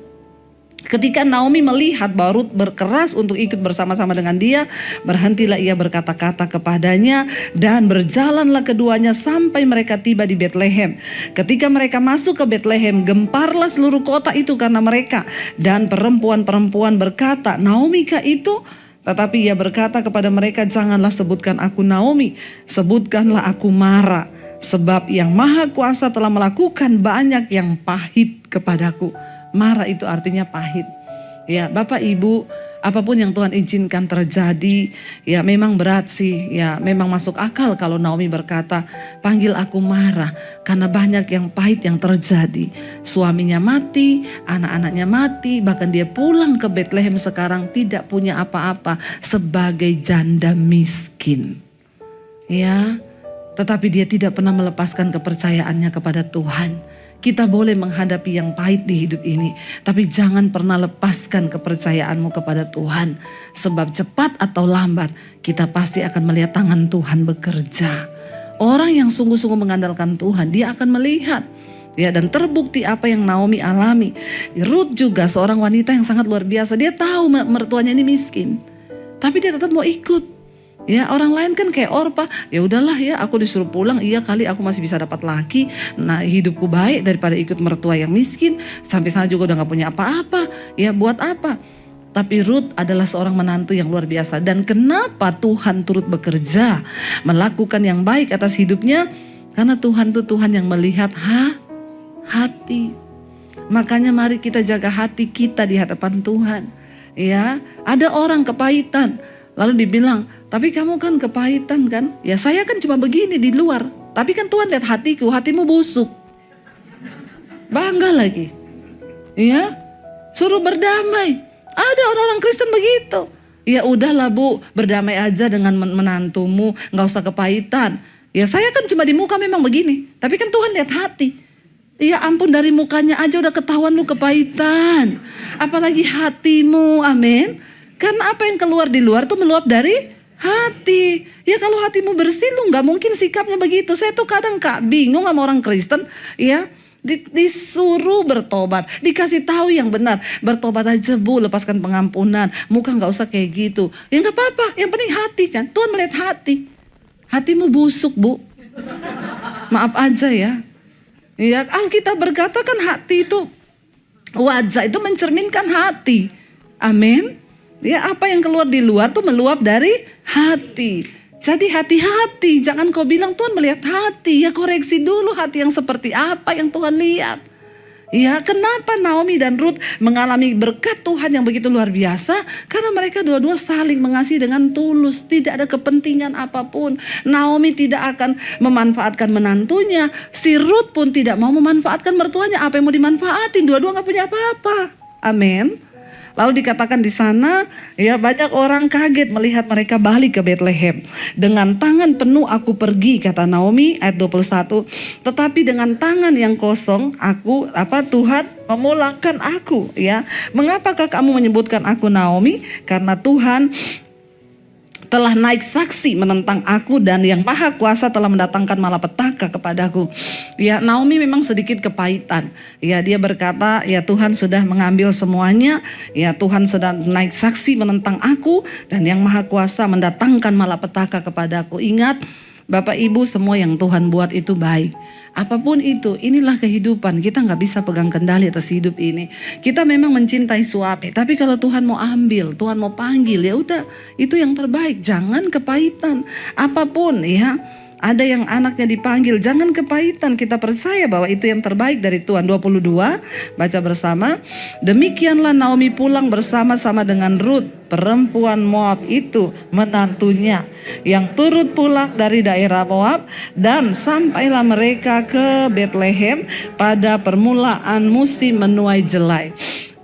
Ketika Naomi melihat bahwa Rut berkeras untuk ikut bersama-sama dengan dia, berhentilah ia berkata-kata kepadanya dan berjalanlah keduanya sampai mereka tiba di Betlehem. Ketika mereka masuk ke Betlehem, gemparlah seluruh kota itu karena mereka. Dan perempuan-perempuan berkata, Naomi kah itu? Tetapi ia berkata kepada mereka, janganlah sebutkan aku Naomi, sebutkanlah aku Mara. Sebab yang Maha Kuasa telah melakukan banyak yang pahit kepadaku. Mara itu artinya pahit. Ya, Bapak Ibu, apapun yang Tuhan izinkan terjadi, ya memang berat sih. Ya, memang masuk akal kalau Naomi berkata, panggil aku Mara, karena banyak yang pahit yang terjadi. Suaminya mati, anak-anaknya mati, bahkan dia pulang ke Betlehem sekarang tidak punya apa-apa sebagai janda miskin. Ya, tetapi dia tidak pernah melepaskan kepercayaannya kepada Tuhan. Kita boleh menghadapi yang pahit di hidup ini, tapi jangan pernah lepaskan kepercayaanmu kepada Tuhan. Sebab cepat atau lambat kita pasti akan melihat tangan Tuhan bekerja. Orang yang sungguh-sungguh mengandalkan Tuhan, dia akan melihat. Ya, dan terbukti apa yang Naomi alami. Ruth juga seorang wanita yang sangat luar biasa. Dia tahu mertuanya ini miskin, tapi dia tetap mau ikut. Ya, orang lain kan kayak Orpa, ya udahlah ya, aku disuruh pulang, iya kali aku masih bisa dapat laki, nah hidupku baik daripada ikut mertua yang miskin, sampai sana juga udah gak punya apa-apa, ya buat apa? Tapi Ruth adalah seorang menantu yang luar biasa. Dan kenapa Tuhan turut bekerja, melakukan yang baik atas hidupnya? Karena Tuhan itu Tuhan yang melihat hati. Makanya mari kita jaga hati kita di hadapan Tuhan. Ya, ada orang kepahitan, lalu dibilang, tapi kamu kan kepahitan kan? Ya saya kan cuma begini di luar. Tapi kan Tuhan lihat hatiku, hatimu busuk. Bangga lagi. Ya, suruh berdamai. Ada orang-orang Kristen begitu. Ya udahlah Bu, berdamai aja dengan menantumu, gak usah kepahitan. Ya saya kan cuma di muka memang begini. Tapi kan Tuhan lihat hati. Ya ampun, dari mukanya aja udah ketahuan lu kepahitan. Apalagi hatimu, amin. Karena apa yang keluar di luar tuh meluap dari hati. Ya kalau hatimu bersih lu gak mungkin sikapnya begitu. Saya tuh kadang bingung sama orang Kristen. Ya disuruh bertobat, dikasih tahu yang benar. Bertobat aja Bu, lepaskan pengampunan. Muka gak usah kayak gitu. Ya gak apa-apa, yang penting hati kan. Tuhan melihat hati. Hatimu busuk Bu, maaf aja ya. Ya Alkitab berkata kan hati itu, wajah itu mencerminkan hati. Amin. Ya apa yang keluar di luar tuh meluap dari hati. Jadi hati-hati, jangan kau bilang Tuhan melihat hati. Ya koreksi dulu hati yang seperti apa yang Tuhan lihat. Ya kenapa Naomi dan Ruth mengalami berkat Tuhan yang begitu luar biasa? Karena mereka dua-dua saling mengasihi dengan tulus. Tidak ada kepentingan apapun. Naomi tidak akan memanfaatkan menantunya. Si Ruth pun tidak mau memanfaatkan mertuanya. Apa yang mau dimanfaatin? Dua-dua gak punya apa-apa. Amin. Lalu dikatakan di sana, ya banyak orang kaget melihat mereka balik ke Bethlehem. Dengan tangan penuh aku pergi, kata Naomi ayat 21. Tetapi dengan tangan yang kosong Tuhan memulangkan aku, ya. Mengapakah kamu menyebutkan aku Naomi? Karena Tuhan telah naik saksi menentang aku dan yang maha kuasa telah mendatangkan malapetaka kepadaku. Ya Naomi memang sedikit kepahitan. Ya dia berkata, ya Tuhan sudah mengambil semuanya. Ya Tuhan sudah naik saksi menentang aku dan yang maha kuasa mendatangkan malapetaka kepadaku. Ingat Bapak Ibu, semua yang Tuhan buat itu baik. Apapun itu, inilah kehidupan. Kita gak bisa pegang kendali atas hidup ini. Kita memang mencintai suami, tapi kalau Tuhan mau ambil, Tuhan mau panggil, ya udah, itu yang terbaik. Jangan kepahitan. Apapun ya, ada yang anaknya dipanggil, jangan kepahitan. Kita percaya bahwa itu yang terbaik dari Tuhan. 22, baca bersama. Demikianlah Naomi pulang bersama-sama dengan Ruth, perempuan Moab itu, menantunya, yang turut pulang dari daerah Moab, dan sampailah mereka ke Bethlehem pada permulaan musim menuai jelai.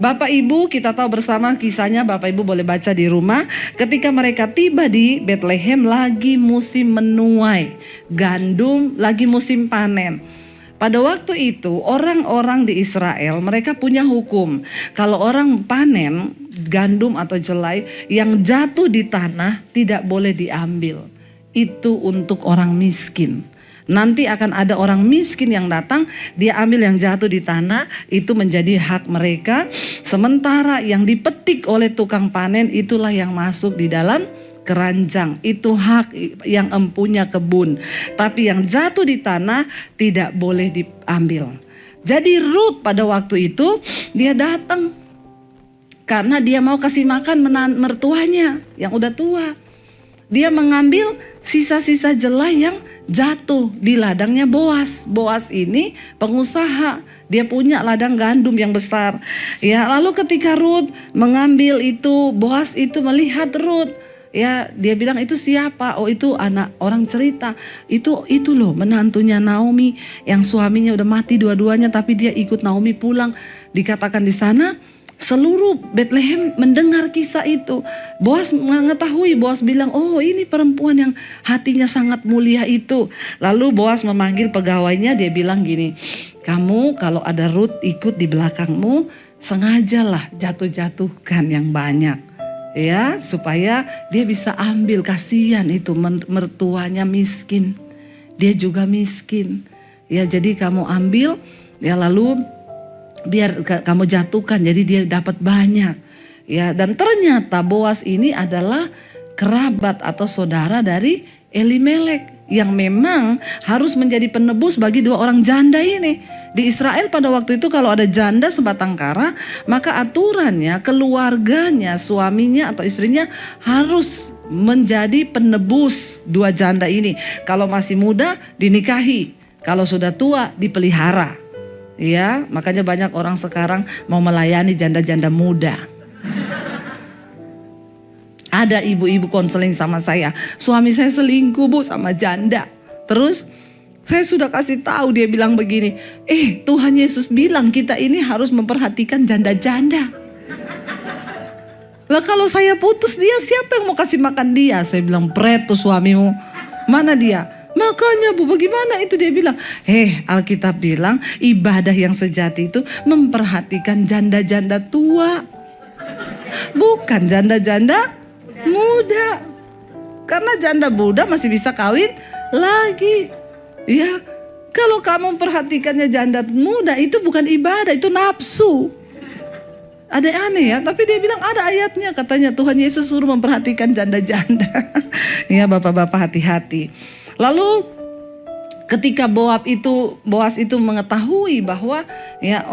Bapak Ibu, kita tahu bersama kisahnya, Bapak Ibu boleh baca di rumah. Ketika mereka tiba di Bethlehem, lagi musim menuai gandum, lagi musim panen. Pada waktu itu orang-orang di Israel mereka punya hukum. Kalau orang panen gandum atau jelai yang jatuh di tanah tidak boleh diambil. Itu untuk orang miskin. Nanti akan ada orang miskin yang datang, dia ambil yang jatuh di tanah, itu menjadi hak mereka. Sementara yang dipetik oleh tukang panen itulah yang masuk di dalam keranjang. Itu hak yang empunya kebun. Tapi yang jatuh di tanah tidak boleh diambil. Jadi Ruth pada waktu itu dia datang karena dia mau kasih makan mertuanya yang udah tua. Dia mengambil sisa-sisa jelai yang jatuh di ladangnya Boas. Boas ini pengusaha, dia punya ladang gandum yang besar. Ya, lalu ketika Ruth mengambil itu, Boas itu melihat Ruth. Ya, dia bilang itu siapa? Oh, itu anak orang cerita. Itu loh menantunya Naomi yang suaminya udah mati dua-duanya, tapi dia ikut Naomi pulang. Dikatakan di sana Seluruh Bethlehem mendengar kisah itu. Boas mengetahui, Boas bilang, oh ini perempuan yang hatinya sangat mulia itu. Lalu Boas memanggil pegawainya, dia bilang gini, kamu kalau ada Ruth ikut di belakangmu, sengajalah jatuh-jatuhkan yang banyak. Ya, supaya dia bisa ambil, kasihan itu mertuanya miskin. Dia juga miskin. Ya, jadi kamu ambil, ya lalu biar kamu jatuhkan, jadi dia dapat banyak. Ya, dan ternyata Boas ini adalah kerabat atau saudara dari Elimelek yang memang harus menjadi penebus bagi dua orang janda ini. Di Israel pada waktu itu kalau ada janda sebatang kara, maka aturannya keluarganya, suaminya atau istrinya harus menjadi penebus dua janda ini. Kalau masih muda dinikahi, kalau sudah tua dipelihara. Ya, makanya banyak orang sekarang mau melayani janda-janda muda. Ada ibu-ibu konseling sama saya, suami saya selingkuh bu sama janda. Terus saya sudah kasih tahu, dia bilang begini, Tuhan Yesus bilang kita ini harus memperhatikan janda-janda. Lah kalau saya putus dia, siapa yang mau kasih makan dia? Saya bilang, Preto suamimu, mana dia? Makanya bu, bagaimana itu? Dia bilang, Alkitab bilang ibadah yang sejati itu memperhatikan janda-janda tua, bukan janda-janda muda. Karena janda muda masih bisa kawin lagi. Ya, kalau kamu perhatikannya janda muda, itu bukan ibadah, itu nafsu. Ada yang aneh ya, tapi dia bilang ada ayatnya, katanya Tuhan Yesus suruh memperhatikan janda-janda. Ya bapak-bapak hati-hati. Lalu ketika Boas itu mengetahui bahwa ya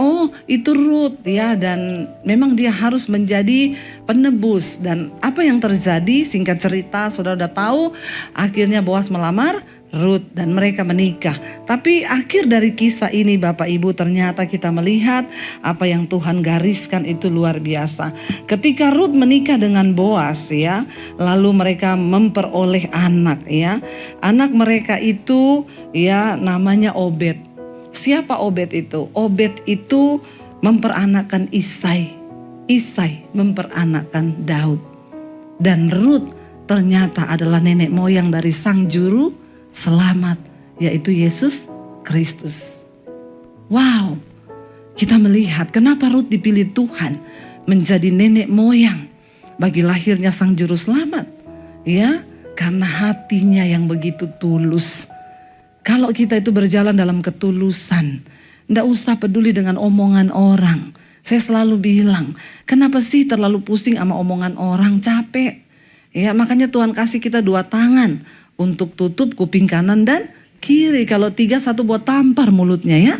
itu Ruth ya, dan memang dia harus menjadi penebus. Dan apa yang terjadi, singkat cerita saudara udah tahu, akhirnya Boas melamar Ruth dan mereka menikah. Tapi akhir dari kisah ini Bapak Ibu, ternyata kita melihat apa yang Tuhan gariskan itu luar biasa. Ketika Ruth menikah dengan Boas ya, lalu mereka memperoleh anak ya. Anak mereka itu ya namanya Obed. Siapa Obed itu? Obed itu memperanakkan Isai. Isai memperanakkan Daud. Dan Ruth ternyata adalah nenek moyang dari sang juru selamat, yaitu Yesus Kristus. Wow, kita melihat kenapa Ruth dipilih Tuhan menjadi nenek moyang bagi lahirnya sang juru selamat. Ya, karena hatinya yang begitu tulus. Kalau kita itu berjalan dalam ketulusan, enggak usah peduli dengan omongan orang. Saya selalu bilang, kenapa sih terlalu pusing sama omongan orang, capek. Ya, makanya Tuhan kasih kita dua tangan untuk tutup kuping kanan dan kiri. Kalau 3, 1 buat tampar mulutnya ya.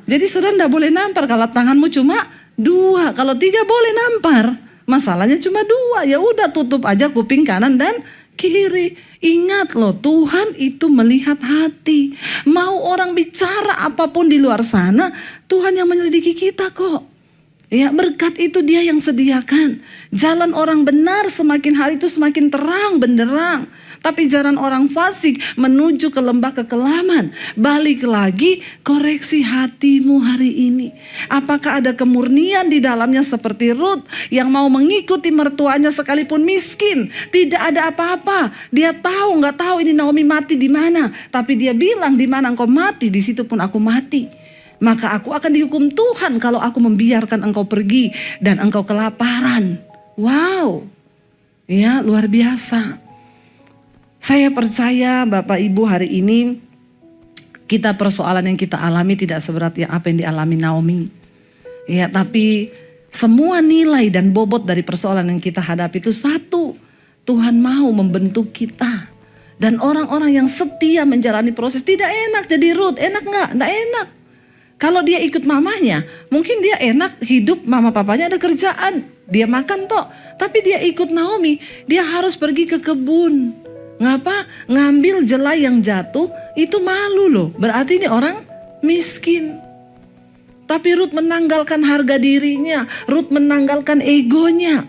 Jadi saudara enggak boleh nampar kalau tanganmu cuma 2. Kalau 3 boleh nampar. Masalahnya cuma 2. Ya udah tutup aja kuping kanan dan kiri. Ingat loh, Tuhan itu melihat hati. Mau orang bicara apapun di luar sana, Tuhan yang menyelidiki kita kok. Ya, berkat itu dia yang sediakan. Jalan orang benar semakin hari itu semakin terang benderang. Tapi jalan orang fasik menuju ke lembah kekelaman. Balik lagi, koreksi hatimu hari ini. Apakah ada kemurnian di dalamnya seperti Ruth yang mau mengikuti mertuanya sekalipun miskin? Tidak ada apa-apa. Dia tahu nggak tahu ini Naomi mati di mana, tapi dia bilang di mana engkau mati, di situ pun aku mati. Maka aku akan dihukum Tuhan kalau aku membiarkan engkau pergi dan engkau kelaparan. Wow, ya luar biasa. Saya percaya Bapak Ibu hari ini kita persoalan yang kita alami tidak seberat yang apa yang dialami Naomi. Ya, tapi semua nilai dan bobot dari persoalan yang kita hadapi itu satu. Tuhan mau membentuk kita. Dan orang-orang yang setia menjalani proses tidak enak jadi Ruth. Enak nggak? Nggak enak. Kalau dia ikut mamanya, mungkin dia enak hidup, mama papanya ada kerjaan. Dia makan toh. Tapi dia ikut Naomi, dia harus pergi ke kebun. Ngapa? Ngambil jelai yang jatuh itu malu loh. Berarti ini orang miskin. Tapi Ruth menanggalkan harga dirinya. Ruth menanggalkan egonya.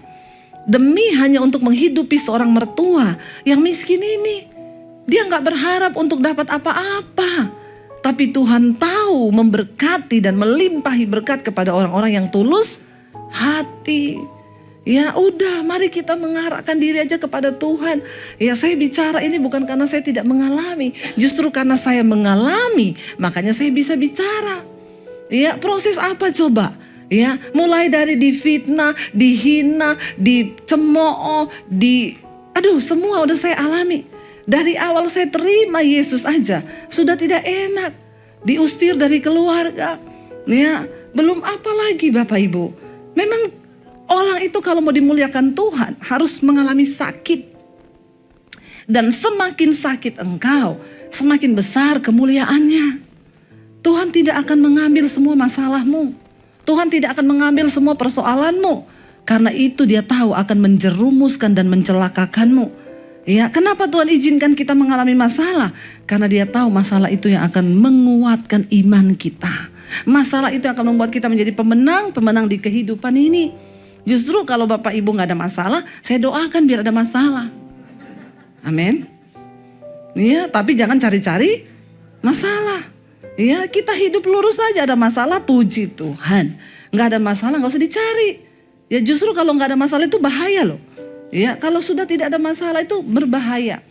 Demi hanya untuk menghidupi seorang mertua yang miskin ini. Dia gak berharap untuk dapat apa-apa. Tapi Tuhan tahu memberkati dan melimpahi berkat kepada orang-orang yang tulus hati. Ya udah, mari kita mengarahkan diri aja kepada Tuhan. Ya saya bicara ini bukan karena saya tidak mengalami, justru karena saya mengalami, makanya saya bisa bicara. Ya proses apa coba? Ya mulai dari difitnah, dihina, dicemooh, semua udah saya alami. Dari awal saya terima Yesus aja sudah tidak enak, diusir dari keluarga. Ya belum apa lagi Bapak Ibu. Memang orang itu kalau mau dimuliakan Tuhan harus mengalami sakit. Dan semakin sakit engkau, semakin besar kemuliaannya. Tuhan tidak akan mengambil semua masalahmu. Tuhan tidak akan mengambil semua persoalanmu. Karena itu dia tahu akan menjerumuskan dan mencelakakanmu. Ya, kenapa Tuhan izinkan kita mengalami masalah? Karena dia tahu masalah itu yang akan menguatkan iman kita. Masalah itu akan membuat kita menjadi pemenang di kehidupan ini. Justru kalau Bapak Ibu gak ada masalah, saya doakan biar ada masalah. Amin. Ya, tapi jangan cari-cari masalah. Ya, kita hidup lurus saja, ada masalah puji Tuhan. Gak ada masalah gak usah dicari. Ya justru kalau gak ada masalah itu bahaya loh. Ya, kalau sudah tidak ada masalah itu berbahaya.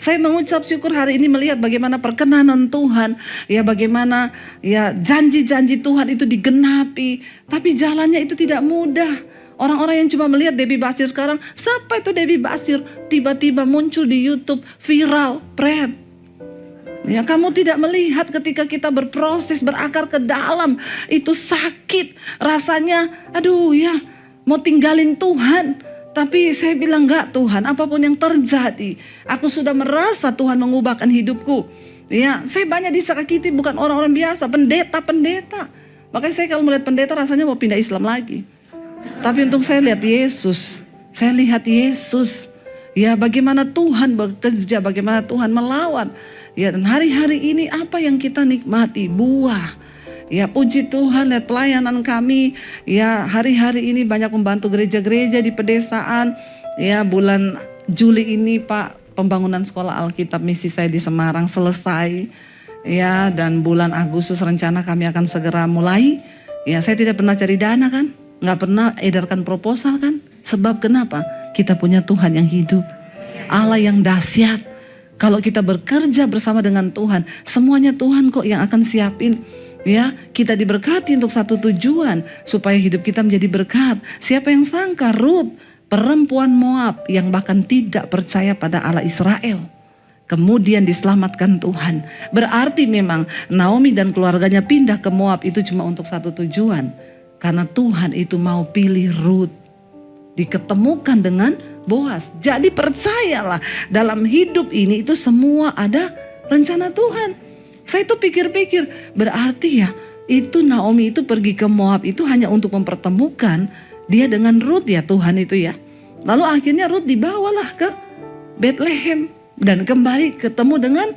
Saya mengucap syukur hari ini melihat bagaimana perkenanan Tuhan. Ya bagaimana ya janji-janji Tuhan itu digenapi. Tapi jalannya itu tidak mudah. Orang-orang yang cuma melihat Debbie Basir sekarang, siapa itu Debbie Basir? Tiba-tiba muncul di YouTube viral, pret. Ya, kamu tidak melihat ketika kita berproses, berakar ke dalam, itu sakit. Rasanya, aduh ya, mau tinggalin Tuhan. Tapi saya bilang enggak Tuhan, apapun yang terjadi, aku sudah merasa Tuhan mengubahkan hidupku. Ya, saya banyak disakiti bukan orang-orang biasa, pendeta-pendeta. Makanya saya kalau melihat pendeta rasanya mau pindah Islam lagi. Tapi untuk saya lihat Yesus, saya lihat Yesus. Ya, bagaimana Tuhan bekerja, bagaimana Tuhan melawan. Ya, dan hari-hari ini apa yang kita nikmati? Buah. Ya, puji Tuhan, lihat pelayanan kami. Ya, hari-hari ini banyak membantu gereja-gereja di pedesaan. Ya, bulan Juli ini Pak, pembangunan sekolah Alkitab misi saya di Semarang selesai. Ya, dan bulan Agustus rencana kami akan segera mulai. Ya, saya tidak pernah cari dana kan? Nggak pernah edarkan proposal kan? Sebab kenapa? Kita punya Tuhan yang hidup. Allah yang dahsyat. Kalau kita bekerja bersama dengan Tuhan, semuanya Tuhan kok yang akan siapin. Ya, kita diberkati untuk satu tujuan, supaya hidup kita menjadi berkat. Siapa yang sangka Rut, perempuan Moab yang bahkan tidak percaya pada Allah Israel, kemudian diselamatkan Tuhan. Berarti memang Naomi dan keluarganya pindah ke Moab itu cuma untuk satu tujuan. Karena Tuhan itu mau pilih Rut, diketemukan dengan Boas. Jadi percayalah, dalam hidup ini itu semua ada rencana Tuhan. Saya tuh pikir-pikir, berarti ya itu Naomi itu pergi ke Moab itu hanya untuk mempertemukan dia dengan Rut ya Tuhan itu ya. Lalu akhirnya Rut dibawalah ke Bethlehem dan kembali ketemu dengan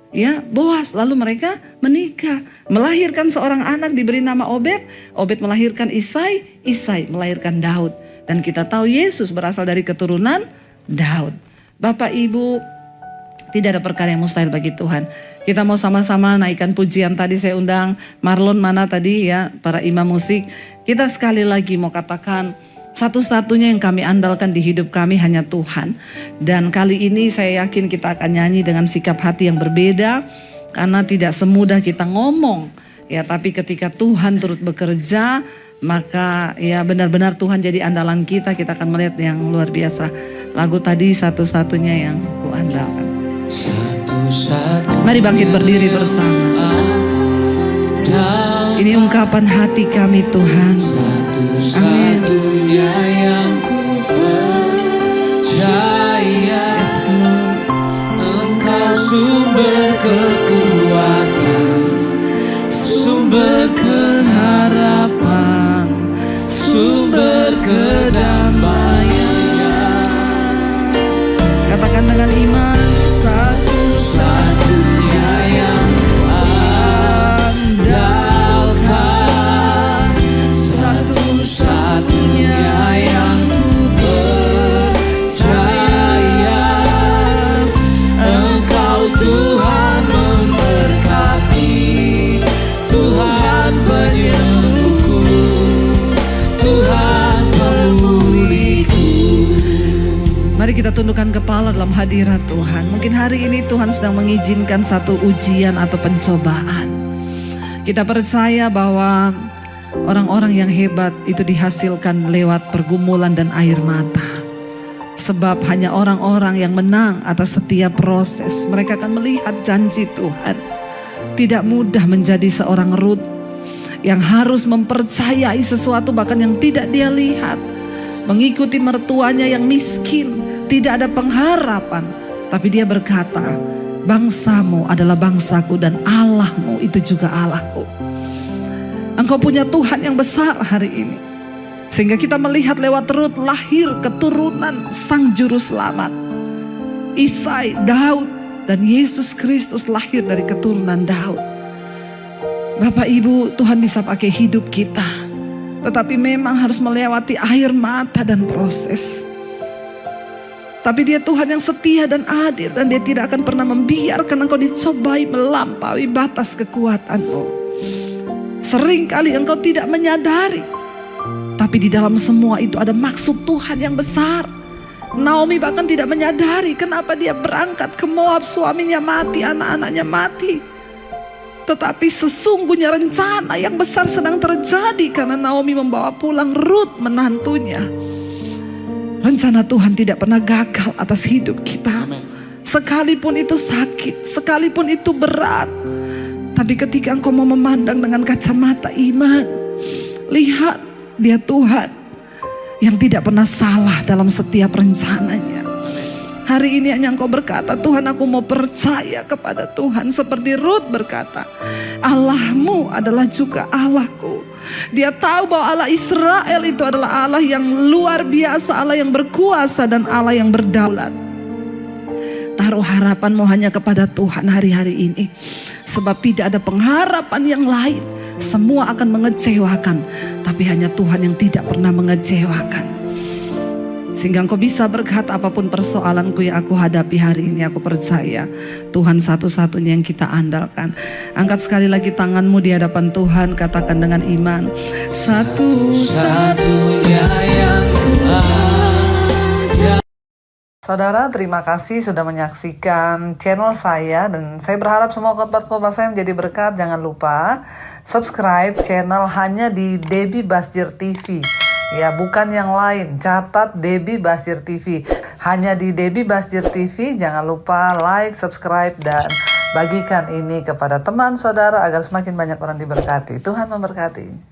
ya Boas. Lalu mereka menikah, melahirkan seorang anak diberi nama Obed. Obed melahirkan Isai, Isai melahirkan Daud. Dan kita tahu Yesus berasal dari keturunan Daud. Bapak Ibu, tidak ada perkara yang mustahil bagi Tuhan. Kita mau sama-sama naikkan pujian. Tadi saya undang Marlon mana tadi ya, para imam musik. Kita sekali lagi mau katakan, satu-satunya yang kami andalkan di hidup kami hanya Tuhan. Dan kali ini saya yakin kita akan nyanyi dengan sikap hati yang berbeda. Karena tidak semudah kita ngomong. Ya, tapi ketika Tuhan turut bekerja, maka ya benar-benar Tuhan jadi andalan kita. Kita akan melihat yang luar biasa. Lagu tadi satu-satunya yang kuandalkan. Mari bangkit berdiri bersama. Ini ungkapan hati kami Tuhan. Amin. Yes, Lord. Engkau sumber kekuatan, sumber keharapan, sumber kedamaian. Katakan dengan iman, satu-satunya yang kuandalkan, satu-satunya Mari kita tundukkan kepala dalam hadirat Tuhan. Mungkin hari ini Tuhan sedang mengizinkan satu ujian atau pencobaan. Kita percaya bahwa orang-orang yang hebat itu dihasilkan lewat pergumulan dan air mata. Sebab hanya orang-orang yang menang atas setiap proses, mereka akan melihat janji Tuhan. Tidak mudah menjadi seorang Rut yang harus mempercayai sesuatu bahkan yang tidak dia lihat. Mengikuti mertuanya yang miskin, tidak ada pengharapan. Tapi dia berkata, bangsamu adalah bangsaku dan Allahmu itu juga Allahku. Engkau punya Tuhan yang besar hari ini. Sehingga kita melihat lewat Rut lahir keturunan Sang Juru Selamat. Isai, Daud, dan Yesus Kristus lahir dari keturunan Daud. Bapak Ibu, Tuhan bisa pakai hidup kita. Tetapi memang harus melewati air mata dan proses. Tapi dia Tuhan yang setia dan adil. Dan dia tidak akan pernah membiarkan engkau dicobai melampaui batas kekuatanmu. Seringkali engkau tidak menyadari. Tapi di dalam semua itu ada maksud Tuhan yang besar. Naomi bahkan tidak menyadari kenapa dia berangkat ke Moab, suaminya mati, anak-anaknya mati. Tetapi sesungguhnya rencana yang besar sedang terjadi karena Naomi membawa pulang Rut menantunya. Rencana Tuhan tidak pernah gagal atas hidup kita. Sekalipun itu sakit, sekalipun itu berat. Tapi ketika engkau mau memandang dengan kacamata iman, lihat dia Tuhan yang tidak pernah salah dalam setiap rencananya. Hari ini hanya engkau berkata, Tuhan aku mau percaya kepada Tuhan. Seperti Rut berkata, Allahmu adalah juga Allahku. Dia tahu bahwa Allah Israel itu adalah Allah yang luar biasa, Allah yang berkuasa dan Allah yang berdaulat. Taruh harapanmu hanya kepada Tuhan hari-hari ini. Sebab tidak ada pengharapan yang lain. Semua akan mengecewakan. Tapi hanya Tuhan yang tidak pernah mengecewakan. Sehingga engkau bisa berkata apapun persoalanku yang aku hadapi hari ini, aku percaya Tuhan satu-satunya yang kita andalkan. Angkat sekali lagi tanganmu di hadapan Tuhan, katakan dengan iman, satu-satunya yang ku ada. Saudara, terima kasih sudah menyaksikan channel saya. Dan saya berharap semua khotbah-khotbah saya menjadi berkat. Jangan lupa subscribe channel hanya di Debbie Basjir TV. Ya, bukan yang lain. Catat Debbie Basjir TV. Hanya di Debbie Basjir TV. Jangan lupa like, subscribe, dan bagikan ini kepada teman saudara agar semakin banyak orang diberkati. Tuhan memberkati.